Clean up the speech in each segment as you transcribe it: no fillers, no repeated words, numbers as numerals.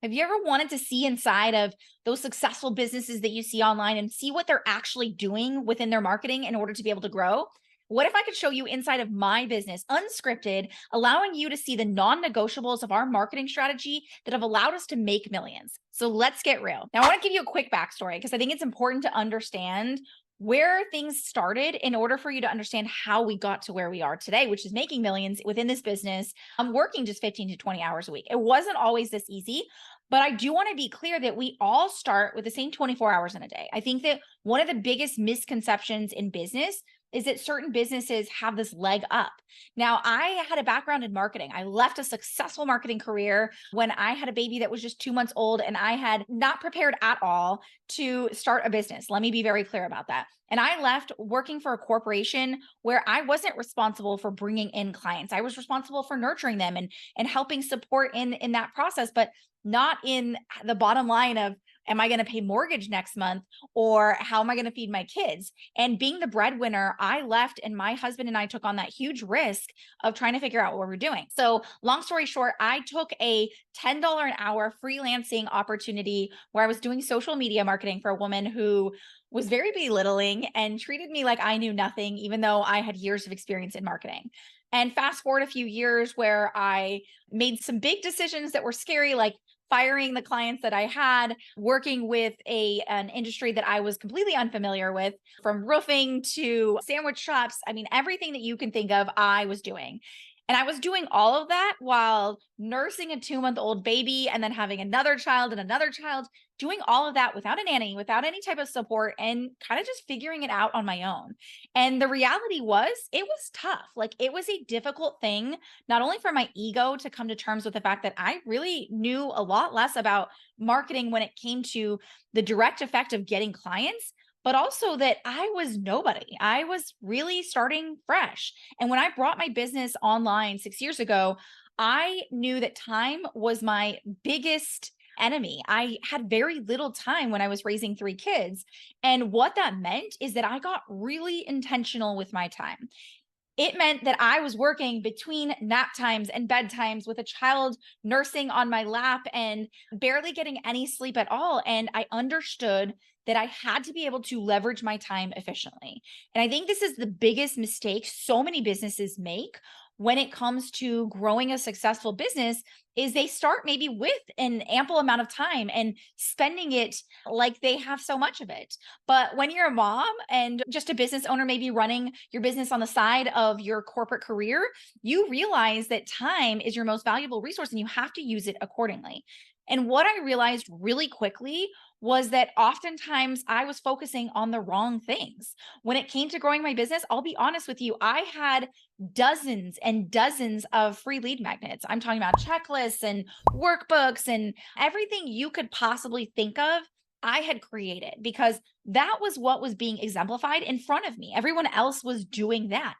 Have you ever wanted to see inside of those successful businesses that you see online and see what they're actually doing within their marketing in order to be able to grow? What if I could show you inside of my business, Unscripted, allowing you to see the non-negotiables of our marketing strategy that have allowed us to make millions? So let's get real. Now, I want to give you a quick backstory because I think it's important to understand where things started in order for you to understand how we got to where we are today, which is making millions within this business. I'm working just 15 to 20 hours a week. It wasn't always this easy. But I do want to be clear that we all start with the same 24 hours in a day. I think that one of the biggest misconceptions in business is that certain businesses have this leg up. Now, I had a background in marketing. I left a successful marketing career when I had a baby that was just 2 months old, and I had not prepared at all to start a business. Let me be very clear about that. And I left working for a corporation where I wasn't responsible for bringing in clients. I was responsible for nurturing them and helping support in that process, but not in the bottom line of, am I going to pay mortgage next month or how am I going to feed my kids? And being the breadwinner, I left and my husband and I took on that huge risk of trying to figure out what we're doing. So long story short, I took a $10 an hour freelancing opportunity where I was doing social media marketing for a woman who was very belittling and treated me like I knew nothing, even though I had years of experience in marketing. And fast forward a few years where I made some big decisions that were scary, like firing the clients that I had, working with an industry that I was completely unfamiliar with, from roofing to sandwich shops. I mean, everything that you can think of, I was doing. And I was doing all of that while nursing a 2-month-old baby and then having another child and another child, doing all of that without a nanny, without any type of support, and kind of just figuring it out on my own. And the reality was, it was tough. Like, it was a difficult thing, not only for my ego to come to terms with the fact that I really knew a lot less about marketing when it came to the direct effect of getting clients, but also that I was nobody. I was really starting fresh. And when I brought my business online 6 years ago, I knew that time was my biggest enemy. I had very little time when I was raising 3 kids. And what that meant is that I got really intentional with my time. It meant that I was working between nap times and bedtimes with a child nursing on my lap and barely getting any sleep at all. And I understood that I had to be able to leverage my time efficiently. And I think this is the biggest mistake so many businesses make when it comes to growing a successful business is they start maybe with an ample amount of time and spending it like they have so much of it. But when you're a mom and just a business owner, maybe running your business on the side of your corporate career, you realize that time is your most valuable resource and you have to use it accordingly. And what I realized really quickly was that oftentimes I was focusing on the wrong things. When it came to growing my business, I'll be honest with you, I had dozens and dozens of free lead magnets. I'm talking about checklists and workbooks and everything you could possibly think of. I had created because that was what was being exemplified in front of me. Everyone else was doing that.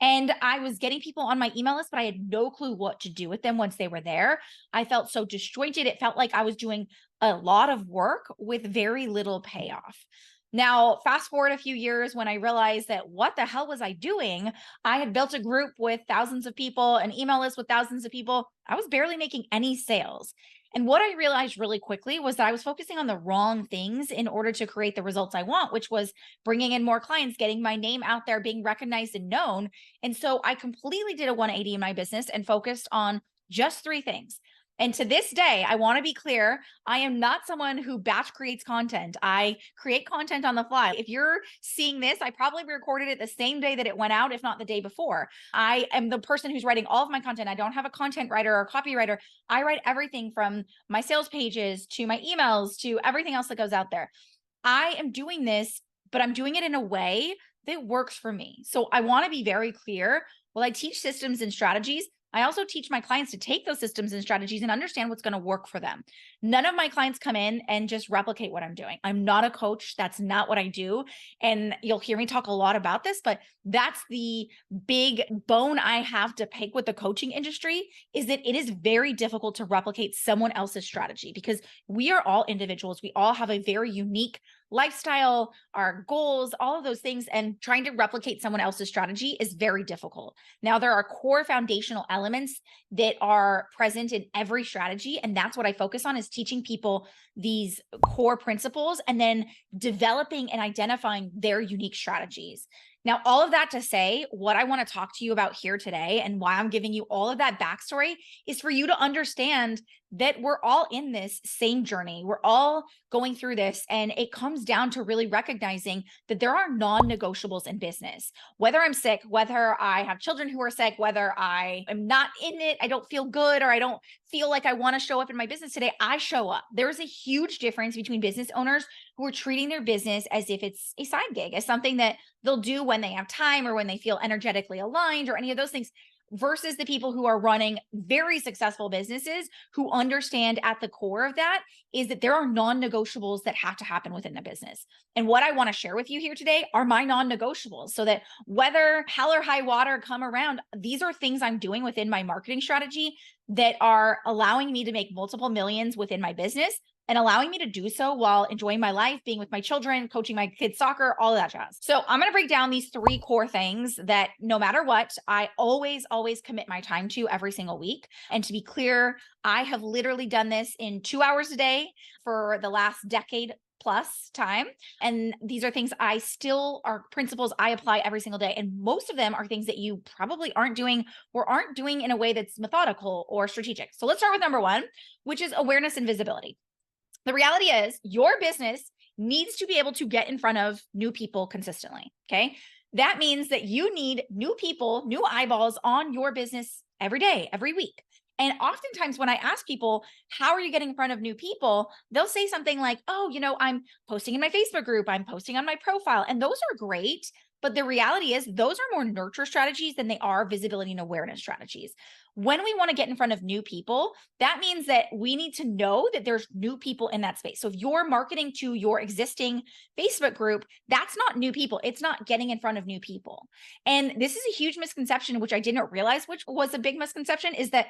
And I was getting people on my email list, but I had no clue what to do with them once they were there. I felt so disjointed. It felt like I was doing a lot of work with very little payoff. Now, fast forward a few years when I realized that what the hell was I doing? I had built a group with thousands of people, an email list with thousands of people. I was barely making any sales. And what I realized really quickly was that I was focusing on the wrong things in order to create the results I want, which was bringing in more clients, getting my name out there, being recognized and known. And so I completely did a 180 in my business and focused on just 3 things. And to this day, I want to be clear, I am not someone who batch creates content. I create content on the fly. If you're seeing this, I probably recorded it the same day that it went out, if not the day before. I am the person who's writing all of my content. I don't have a content writer or copywriter. I write everything from my sales pages to my emails to everything else that goes out there. I am doing this, but I'm doing it in a way that works for me. So I want to be very clear. While I teach systems and strategies, I also teach my clients to take those systems and strategies and understand what's going to work for them. None of my clients come in and just replicate what I'm doing. I'm not a coach. That's not what I do. And you'll hear me talk a lot about this, but that's the big bone I have to pick with the coaching industry is that it is very difficult to replicate someone else's strategy because we are all individuals. We all have a very unique lifestyle, our goals, all of those things, and trying to replicate someone else's strategy is very difficult. Now, there are core foundational elements that are present in every strategy, and that's what I focus on, is teaching people these core principles and then developing and identifying their unique strategies. Now, all of that to say, what I want to talk to you about here today and why I'm giving you all of that backstory is for you to understand that we're all in this same journey. We're all going through this, and it comes down to really recognizing that there are non-negotiables in business. Whether I'm sick, whether I have children who are sick, whether I am not in it, I don't feel good, or I don't feel like I want to show up in my business today, I show up. There's a huge difference between business owners who are treating their business as if it's a side gig, as something that they'll do when they have time or when they feel energetically aligned or any of those things, versus the people who are running very successful businesses who understand at the core of that is that there are non-negotiables that have to happen within the business. And what I want to share with you here today are my non-negotiables, so that whether hell or high water come around, these are things I'm doing within my marketing strategy that are allowing me to make multiple millions within my business and allowing me to do so while enjoying my life, being with my children, coaching my kids' soccer, all of that jazz. So I'm going to break down these 3 core things that no matter what, I always commit my time to every single week. And to be clear, I have literally done this in 2 hours a day for the last decade plus time. And these are things are principles I apply every single day. And most of them are things that you probably aren't doing or aren't doing in a way that's methodical or strategic. So let's start with number 1, which is awareness and visibility. The reality is your business needs to be able to get in front of new people consistently. Okay. That means that you need new people, new eyeballs on your business every day, every week. And oftentimes when I ask people, how are you getting in front of new people? They'll say something like, oh, I'm posting in my Facebook group, I'm posting on my profile. And those are great. But the reality is those are more nurture strategies than they are visibility and awareness strategies. When we want to get in front of new people, that means that we need to know that there's new people in that space. So if you're marketing to your existing Facebook group, that's not new people. It's not getting in front of new people. And this is a huge misconception, which I didn't realize, which was a big misconception, is that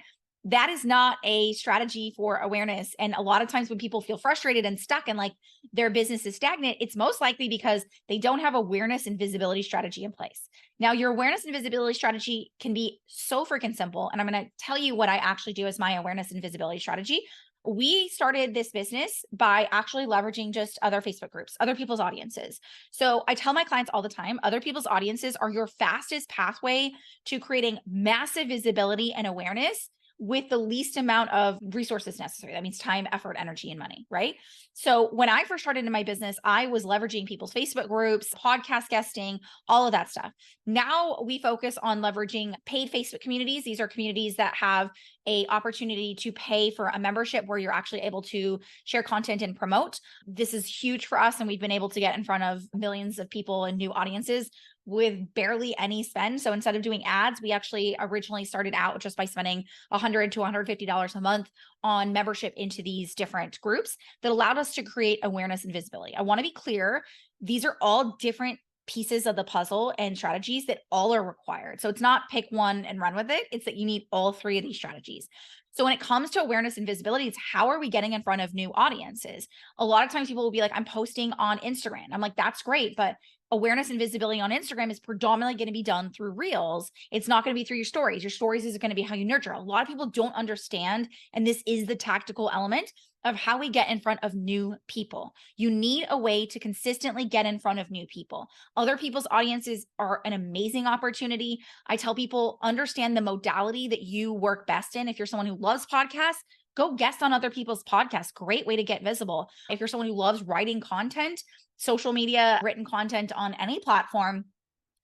is not a strategy for awareness. And a lot of times when people feel frustrated and stuck and like their business is stagnant, it's most likely because they don't have awareness and visibility strategy in place. Now, your awareness and visibility strategy can be so freaking simple. And I'm going to tell you what I actually do as my awareness and visibility strategy. We started this business by actually leveraging just other Facebook groups, other people's audiences. So I tell my clients all the time, other people's audiences are your fastest pathway to creating massive visibility and awareness with the least amount of resources necessary. That means time, effort, energy, and money, right? So when I first started in my business, I was leveraging people's Facebook groups, podcast guesting, all of that stuff. Now we focus on leveraging paid Facebook communities. These are communities that have a opportunity to pay for a membership where you're actually able to share content and promote. This is huge for us. And we've been able to get in front of millions of people and new audiences with barely any spend. So instead of doing ads, we actually originally started out just by spending $100 to $150 a month on membership into these different groups that allowed us to create awareness and visibility. I want to be clear, these are all different pieces of the puzzle and strategies that all are required. So it's not pick one and run with it. It's that you need all 3 of these strategies. So when it comes to awareness and visibility, it's how are we getting in front of new audiences? A lot of times people will be like, I'm posting on Instagram. I'm like, that's great, but awareness and visibility on Instagram is predominantly going to be done through reels. It's not going to be through your stories. Your stories is going to be how you nurture. A lot of people don't understand, and this is the tactical element of how we get in front of new people. You need a way to consistently get in front of new people. Other people's audiences are an amazing opportunity. I tell people, understand the modality that you work best in. If you're someone who loves podcasts, go guest on other people's podcasts. Great way to get visible. If you're someone who loves writing content, social media, written content on any platform,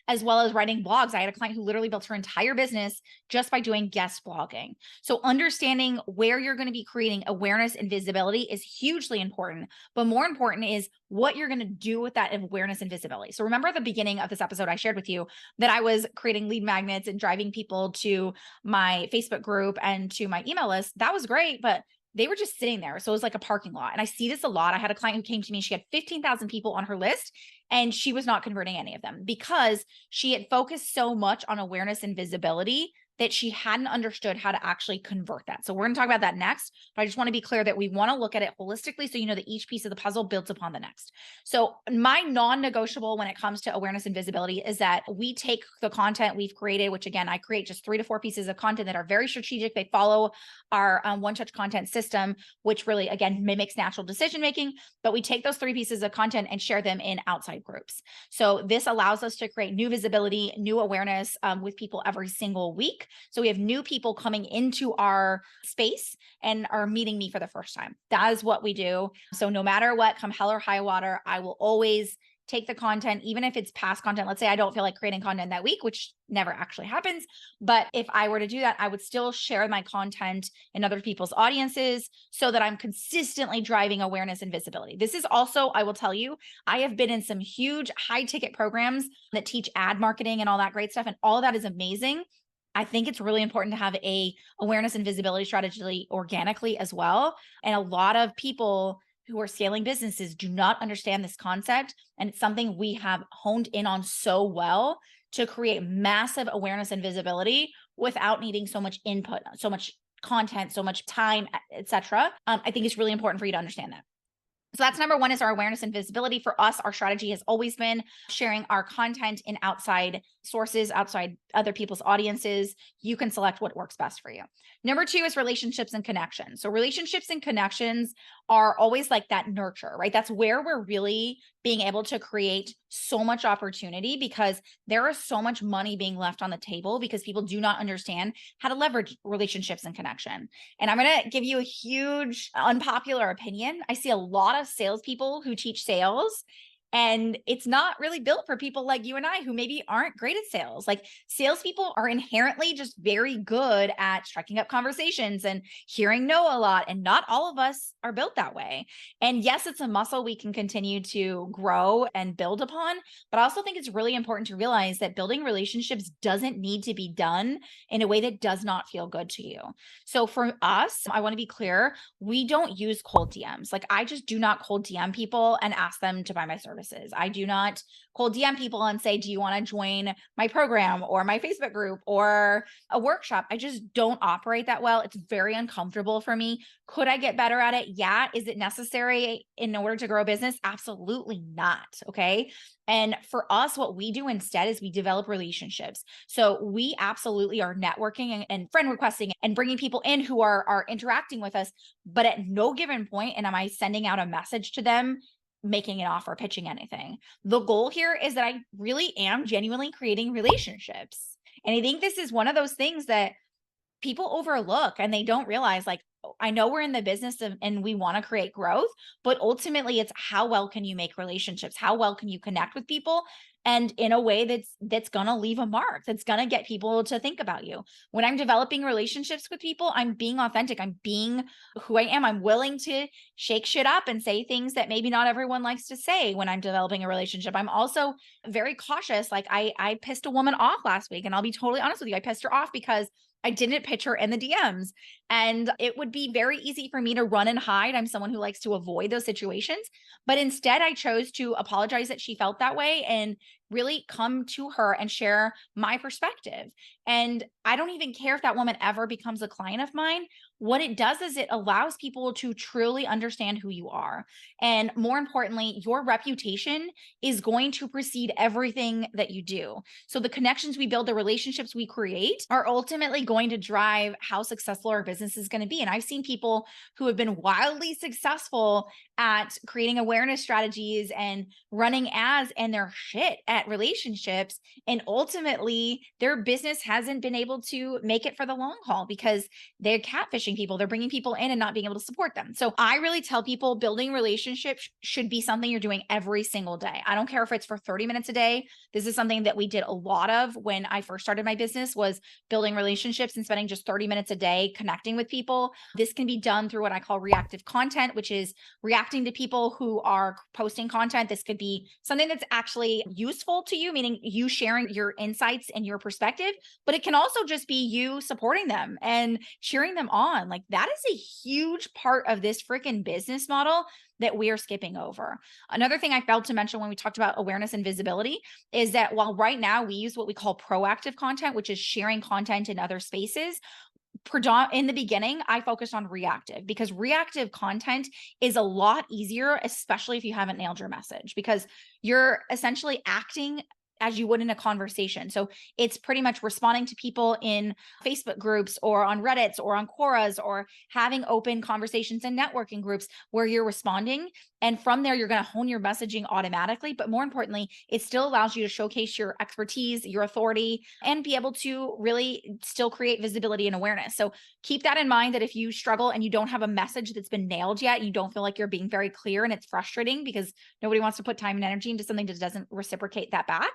as well as writing blogs. I had a client who literally built her entire business just by doing guest blogging. So understanding where you're going to be creating awareness and visibility is hugely important, but more important is what you're going to do with that awareness and visibility. So remember at the beginning of this episode, I shared with you that I was creating lead magnets and driving people to my Facebook group and to my email list. That was great, but they were just sitting there. So it was like a parking lot. And I see this a lot. I had a client who came to me, she had 15,000 people on her list and she was not converting any of them because she had focused so much on awareness and visibility that she hadn't understood how to actually convert that. So we're going to talk about that next, but I just want to be clear that we want to look at it holistically so you know that each piece of the puzzle builds upon the next. So my non-negotiable when it comes to awareness and visibility is that we take the content we've created, which again, I create just 3 to 4 pieces of content that are very strategic. They follow our one-touch content system, which really, again, mimics natural decision-making, but we take those 3 pieces of content and share them in outside groups. So this allows us to create new visibility, new awareness with people every single week. So we have new people coming into our space and are meeting me for the first time. That is what we do. So no matter what, come hell or high water, I will always take the content, even if it's past content. Let's say I don't feel like creating content that week, which never actually happens. But if I were to do that, I would still share my content in other people's audiences so that I'm consistently driving awareness and visibility. This is also, I will tell you, I have been in some huge high ticket programs that teach ad marketing and all that great stuff. And all of that is amazing. I think it's really important to have a awareness and visibility strategy organically as well. And a lot of people who are scaling businesses do not understand this concept. And it's something we have honed in on so well to create massive awareness and visibility without needing so much input, so much content, so much time, etc. I think it's really important for you to understand that. So that's number 1 is our awareness and visibility. For us, our strategy has always been sharing our content in outside sources, outside other people's audiences. You can select what works best for you. Number 2 is relationships and connections. So relationships and connections are always like that nurture, right? That's where we're really being able to create so much opportunity because there is so much money being left on the table because people do not understand how to leverage relationships and connection. And I'm going to give you a huge unpopular opinion. I see a lot of salespeople who teach sales, and it's not really built for people like you and I who maybe aren't great at sales. Like salespeople are inherently just very good at striking up conversations and hearing no a lot. And not all of us are built that way. And yes, it's a muscle we can continue to grow and build upon. But I also think it's really important to realize that building relationships doesn't need to be done in a way that does not feel good to you. So for us, I want to be clear, we don't use cold DMs. Like I just do not cold DM people and ask them to buy my service. I do not cold DM people and say, do you want to join my program or my Facebook group or a workshop? I just don't operate that well. It's very uncomfortable for me. Could I get better at it? Yeah. Is it necessary in order to grow a business? Absolutely not. Okay. And for us, what we do instead is we develop relationships. So we absolutely are networking and friend requesting and bringing people in who are interacting with us. But at no given point, and am I sending out a message to them, making an offer, pitching anything. The goal here is that I really am genuinely creating relationships. And I think this is one of those things that people overlook and they don't realize, like, I know we're in the business of, and we want to create growth, but ultimately it's how well can you make relationships? How well can you connect with people? And in a way that's going to leave a mark, that's going to get people to think about you. When I'm developing relationships with people, I'm being authentic. I'm being who I am. I'm willing to shake shit up and say things that maybe not everyone likes to say when I'm developing a relationship. I'm also very cautious. Like I pissed a woman off last week, and I'll be totally honest with you. I pissed her off because I didn't pitch her in the DMs. And it would be very easy for me to run and hide. I'm someone who likes to avoid those situations. But instead, I chose to apologize that she felt that way and really come to her and share my perspective. And I don't even care if that woman ever becomes a client of mine. What it does is it allows people to truly understand who you are. And more importantly, your reputation is going to precede everything that you do. So the connections we build, the relationships we create are ultimately going to drive how successful our business is going to be. And I've seen people who have been wildly successful at creating awareness strategies and running ads, and they're shit at relationships. And ultimately, their business hasn't been able to make it for the long haul because they're catfishing people. They're bringing people in and not being able to support them. So I really tell people building relationships should be something you're doing every single day. I don't care if it's for 30 minutes a day. This is something that we did a lot of when I first started my business, was building relationships and spending just 30 minutes a day connecting with people. This can be done through what I call reactive content, which is reacting to people who are posting content. This could be something that's actually useful to you, meaning you sharing your insights and your perspective, but it can also just be you supporting them and cheering them on on. Like that is a huge part of this freaking business model that we are skipping over. Another thing I failed to mention when we talked about awareness and visibility is that while right now we use what we call proactive content, which is sharing content in other spaces, in the beginning, I focused on reactive because reactive content is a lot easier, especially if you haven't nailed your message, because you're essentially acting as you would in a conversation. So it's pretty much responding to people in Facebook groups or on Reddits or on Quoras or having open conversations and networking groups where you're responding. And from there, you're going to hone your messaging automatically. But more importantly, it still allows you to showcase your expertise, your authority, and be able to really still create visibility and awareness. So keep that in mind, that if you struggle and you don't have a message that's been nailed yet, you don't feel like you're being very clear, and it's frustrating because nobody wants to put time and energy into something that doesn't reciprocate that back.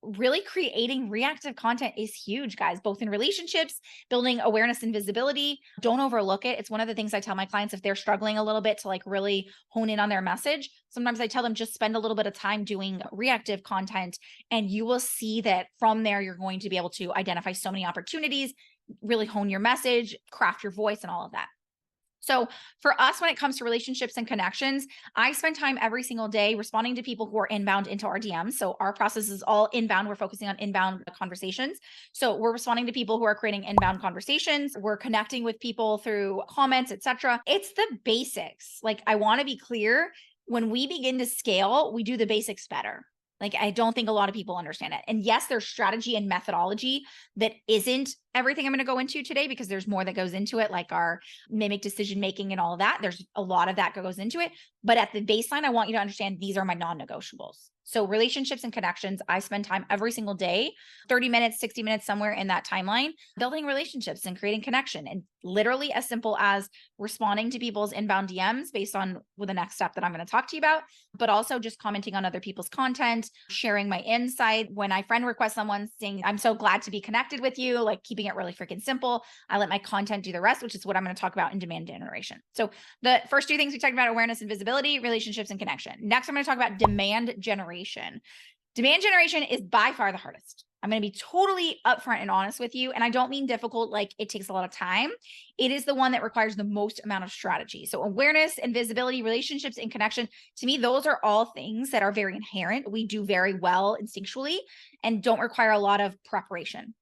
Really creating reactive content is huge, guys, both in relationships, building awareness and visibility. Don't overlook it. It's one of the things I tell my clients if they're struggling a little bit to like really hone in on their message. Sometimes I tell them just spend a little bit of time doing reactive content, and you will see that from there, you're going to be able to identify so many opportunities, really hone your message, craft your voice, and all of that. So for us, when it comes to relationships and connections, I spend time every single day responding to people who are inbound into our DMs. So our process is all inbound. We're focusing on inbound conversations. So we're responding to people who are creating inbound conversations. We're connecting with people through comments, etc. It's the basics. Like, I want to be clear, when we begin to scale, we do the basics better. Like, I don't think a lot of people understand it. And yes, there's strategy and methodology that isn't everything I'm going to go into today, because there's more that goes into it, like our mimic decision making and all of that. There's a lot of that goes into it. But at the baseline, I want you to understand these are my non-negotiables. So relationships and connections, I spend time every single day, 30 minutes, 60 minutes, somewhere in that timeline, building relationships and creating connection. And literally as simple as responding to people's inbound DMs based on the next step that I'm going to talk to you about, but also just commenting on other people's content, sharing my insight. When I friend request someone, saying, I'm so glad to be connected with you, like keeping it really freaking simple. I let my content do the rest, which is what I'm going to talk about in demand generation. So the first two things we talked about: awareness and visibility, relationships and connection. Next, I'm going to talk about demand generation. Demand generation is by far the hardest. I'm going to be totally upfront and honest with you. And I don't mean difficult, like it takes a lot of time. It is the one that requires the most amount of strategy. So awareness and visibility, relationships and connection, to me, those are all things that are very inherent. We do very well instinctually and don't require a lot of preparation.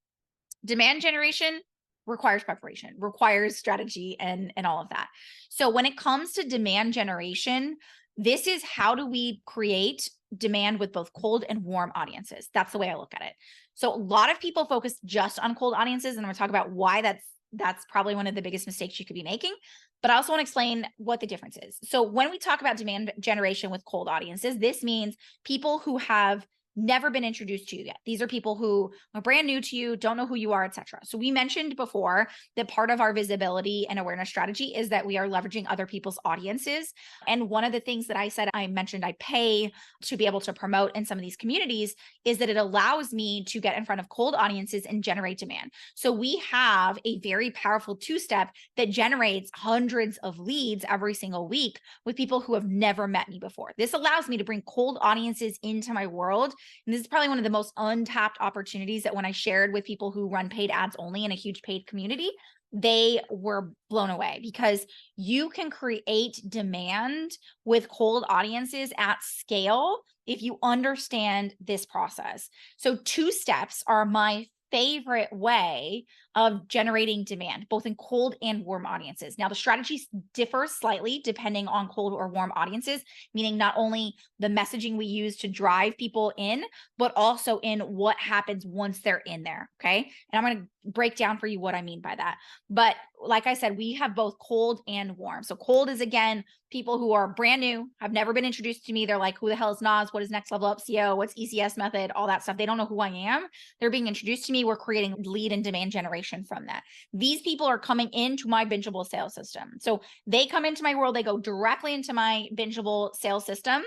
Demand generation requires preparation, requires strategy and all of that. So when it comes to demand generation, this is how do we create demand with both cold and warm audiences. That's the way I look at it. So a lot of people focus just on cold audiences, and I'm going to talk about why that's probably one of the biggest mistakes you could be making. But I also want to explain what the difference is. So when we talk about demand generation with cold audiences, this means people who have never been introduced to you yet. These are people who are brand new to you, don't know who you are, etc. So we mentioned before that part of our visibility and awareness strategy is that we are leveraging other people's audiences. And one of the things that I mentioned I pay to be able to promote in some of these communities is that it allows me to get in front of cold audiences and generate demand. So we have a very powerful two-step that generates hundreds of leads every single week with people who have never met me before. This allows me to bring cold audiences into my world. And this is probably one of the most untapped opportunities that when I shared with people who run paid ads only in a huge paid community, they were blown away, because you can create demand with cold audiences at scale if you understand this process. So 2 steps are my favorite way of generating demand, both in cold and warm audiences. Now, the strategies differ slightly depending on cold or warm audiences, meaning not only the messaging we use to drive people in, but also in what happens once they're in there. Okay. And I'm going to break down for you what I mean by that. But like I said, we have both cold and warm. So cold is, again, people who are brand new, have never been introduced to me. They're like, who the hell is Nas? What is Next Level Up SEO? What's ECS method? All that stuff. They don't know who I am. They're being introduced to me. We're creating lead and demand generation from that. These people are coming into my bingeable sales system. So they come into my world, they go directly into my bingeable sales system.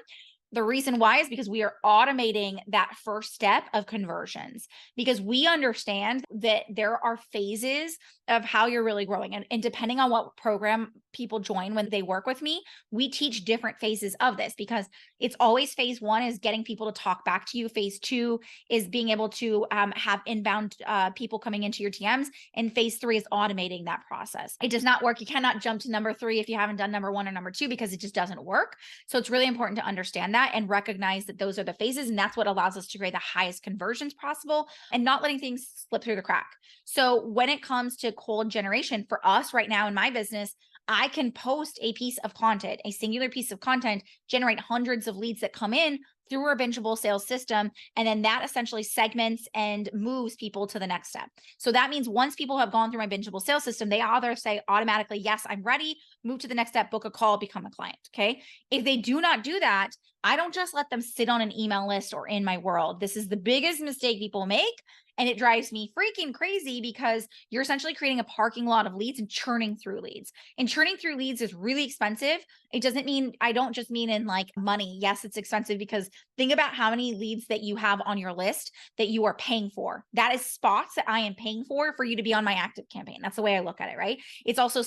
The reason why is because we are automating that first step of conversions, because we understand that there are phases of how you're really growing. And depending on what program people join when they work with me, we teach different phases of this, because it's always phase one is getting people to talk back to you. Phase two is being able to have inbound people coming into your DMs. And phase three is automating that process. It does not work. You cannot jump to number three if you haven't done number one or number two, because it just doesn't work. So it's really important to understand that and recognize that those are the phases. And that's what allows us to create the highest conversions possible and not letting things slip through the crack. So when it comes to cold generation, for us right now in my business, I can post a piece of content, a singular piece of content, generate hundreds of leads that come in through our bingeable sales system. And then that essentially segments and moves people to the next step. So that means once people have gone through my bingeable sales system, they either say automatically, yes, I'm ready, move to the next step, book a call, become a client. Okay. If they do not do that, I don't just let them sit on an email list or in my world. This is the biggest mistake people make. And it drives me freaking crazy, because you're essentially creating a parking lot of leads and churning through leads. And churning through leads is really expensive. It doesn't mean, I don't just mean in like money. Yes, it's expensive, because think about how many leads that you have on your list that you are paying for. That is spots that I am paying for you to be on my active campaign. That's the way I look at it, right? It's also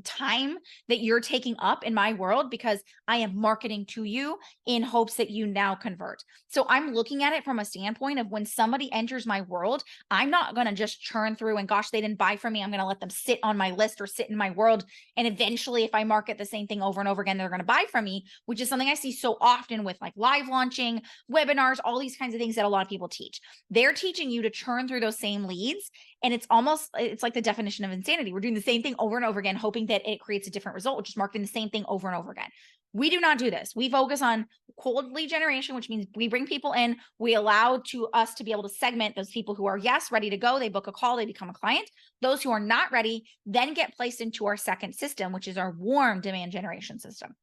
time that you're taking up in my world, because I am marketing to you in hopes that you now convert. So I'm looking at it from a standpoint of when somebody enters my world, I'm not going to just churn through and gosh, they didn't buy from me, I'm going to let them sit on my list or sit in my world. And eventually, if I market the same thing over and over again, they're going to buy from me, which is something I see so often with like live launching, webinars, all these kinds of things that a lot of people teach. They're teaching you to churn through those same leads. And it's like the definition of insanity. We're doing the same thing over and over again, hoping that it creates a different result, just marketing the same thing over and over again. We do not do this. We focus on cold lead generation, which means we bring people in. We allow us to be able to segment those people who are, yes, ready to go. They book a call, they become a client. Those who are not ready then get placed into our second system, which is our warm demand generation system.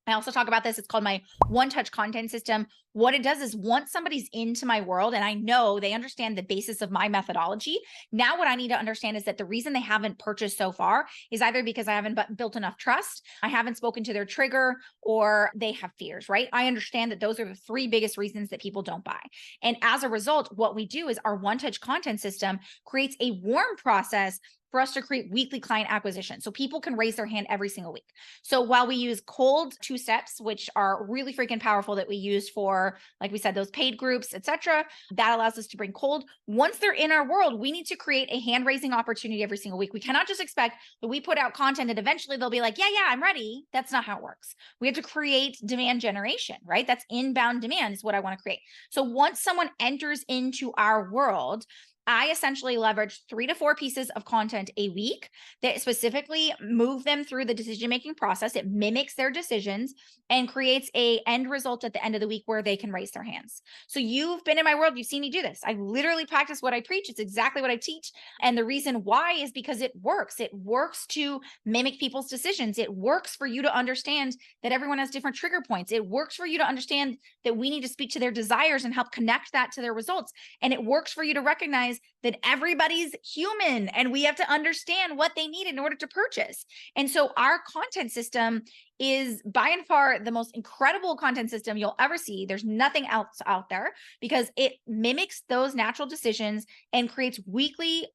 I also talk about this. It's called my one-touch content system. What it does is once somebody's into my world and I know they understand the basis of my methodology, now what I need to understand is that the reason they haven't purchased so far is either because I haven't built enough trust, I haven't spoken to their trigger, or they have fears, right? I understand that those are the three biggest reasons that people don't buy. And as a result, what we do is our one-touch content system creates a warm process for us to create weekly client acquisition. So people can raise their hand every single week. So while we use cold 2 steps, which are really freaking powerful that we use for, like we said, those paid groups, etc., that allows us to bring cold. Once they're in our world, we need to create a hand raising opportunity every single week. We cannot just expect that we put out content and eventually they'll be like, yeah, I'm ready. That's not how it works. We have to create demand generation, right? That's inbound demand is what I want to create. So once someone enters into our world, I essentially leverage 3 to 4 pieces of content a week that specifically move them through the decision-making process. It mimics their decisions and creates an end result at the end of the week where they can raise their hands. So you've been in my world. You've seen me do this. I literally practice what I preach. It's exactly what I teach. And the reason why is because it works. It works to mimic people's decisions. It works for you to understand that everyone has different trigger points. It works for you to understand that we need to speak to their desires and help connect that to their results. And it works for you to recognize that everybody's human and we have to understand what they need in order to purchase. And so our content system is by and far the most incredible content system you'll ever see. There's nothing else out there because it mimics those natural decisions and creates weekly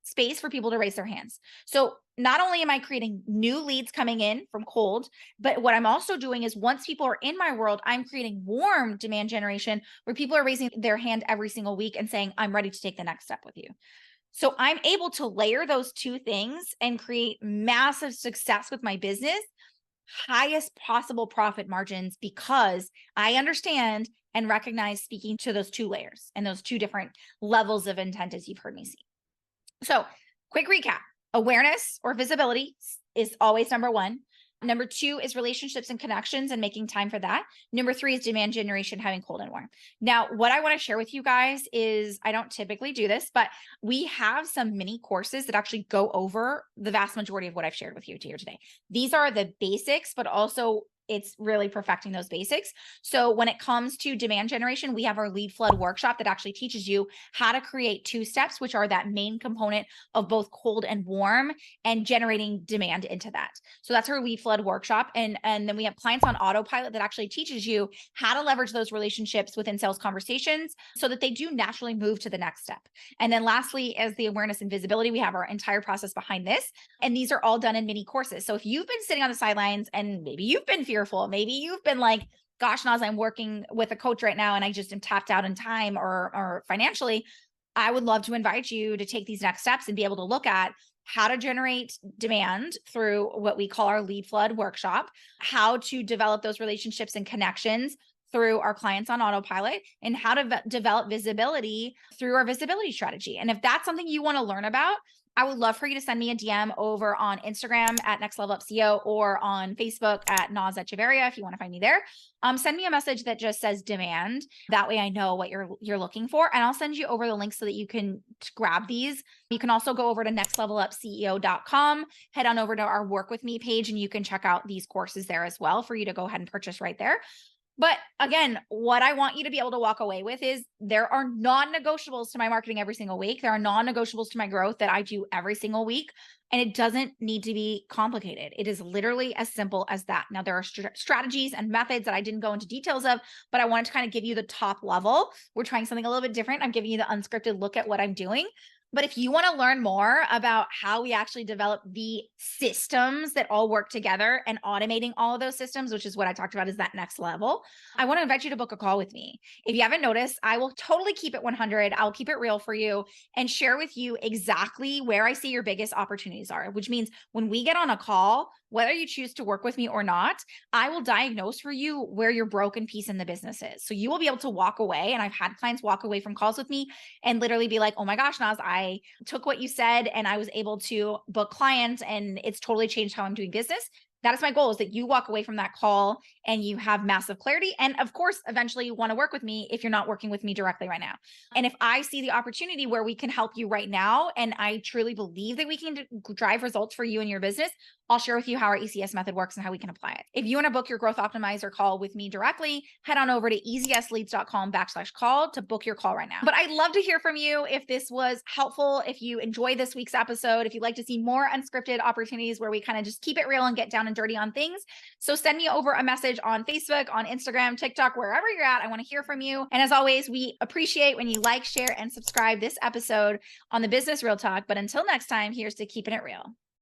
space for people to raise their hands. So not only am I creating new leads coming in from cold, but what I'm also doing is once people are in my world, I'm creating warm demand generation where people are raising their hand every single week and saying, I'm ready to take the next step with you. So I'm able to layer those two things and create massive success with my business, highest possible profit margins, because I understand and recognize speaking to those two layers and those two different levels of intent, as you've heard me see. So quick recap. Awareness or visibility is always number 1. Number 2 is relationships and connections and making time for that. Number 3 is demand generation, having cold and warm. Now, what I want to share with you guys is I don't typically do this, but we have some mini courses that actually go over the vast majority of what I've shared with you here today. These are the basics, but also it's really perfecting those basics. So when it comes to demand generation, we have our lead flood workshop that actually teaches you how to create 2 steps, which are that main component of both cold and warm and generating demand into that. So that's our lead flood workshop. And then we have clients on autopilot that actually teaches you how to leverage those relationships within sales conversations so that they do naturally move to the next step. And then lastly, as the awareness and visibility, we have our entire process behind this. And these are all done in mini courses. So if you've been sitting on the sidelines and maybe you've been fearful, maybe you've been like, gosh, Nas, I'm working with a coach right now and I just am tapped out in time or financially, I would love to invite you to take these next steps and be able to look at how to generate demand through what we call our lead flood workshop, how to develop those relationships and connections through our clients on autopilot, and how to develop visibility through our visibility strategy. And if that's something you want to learn about, I would love for you to send me a DM over on Instagram at Next Level Up CEO or on Facebook at Nas Echeverria if you want to find me there. Send me a message that just says demand. That way I know what you're looking for. And I'll send you over the link so that you can grab these. You can also go over to nextlevelupceo.com, head on over to our work with me page, and you can check out these courses there as well for you to go ahead and purchase right there. But again, what I want you to be able to walk away with is there are non-negotiables to my marketing every single week. There are non-negotiables to my growth that I do every single week. And it doesn't need to be complicated. It is literally as simple as that. Now, there are strategies and methods that I didn't go into details of, but I wanted to kind of give you the top level. We're trying something a little bit different. I'm giving you the unscripted look at what I'm doing. But if you want to learn more about how we actually develop the systems that all work together and automating all of those systems, which is what I talked about is that next level, I want to invite you to book a call with me. If you haven't noticed, I will totally keep it 100. I'll keep it real for you and share with you exactly where I see your biggest opportunities are, which means when we get on a call, whether you choose to work with me or not, I will diagnose for you where your broken piece in the business is. So you will be able to walk away. And I've had clients walk away from calls with me and literally be like, oh my gosh, Nas, I took what you said and I was able to book clients and it's totally changed how I'm doing business. That is my goal, is that you walk away from that call and you have massive clarity. And of course, eventually you want to work with me if you're not working with me directly right now. And if I see the opportunity where we can help you right now, and I truly believe that we can drive results for you and your business, I'll share with you how our ECS method works and how we can apply it. If you want to book your growth optimizer call with me directly, head on over to easyesleads.com/call to book your call right now. But I'd love to hear from you if this was helpful, if you enjoyed this week's episode, if you'd like to see more unscripted opportunities where we kind of just keep it real and get down and dirty on things. So send me over a message on Facebook, on Instagram, TikTok, wherever you're at. I want to hear from you. And as always, we appreciate when you like, share, and subscribe this episode on the Business Real Talk. But until next time, here's to keeping it real.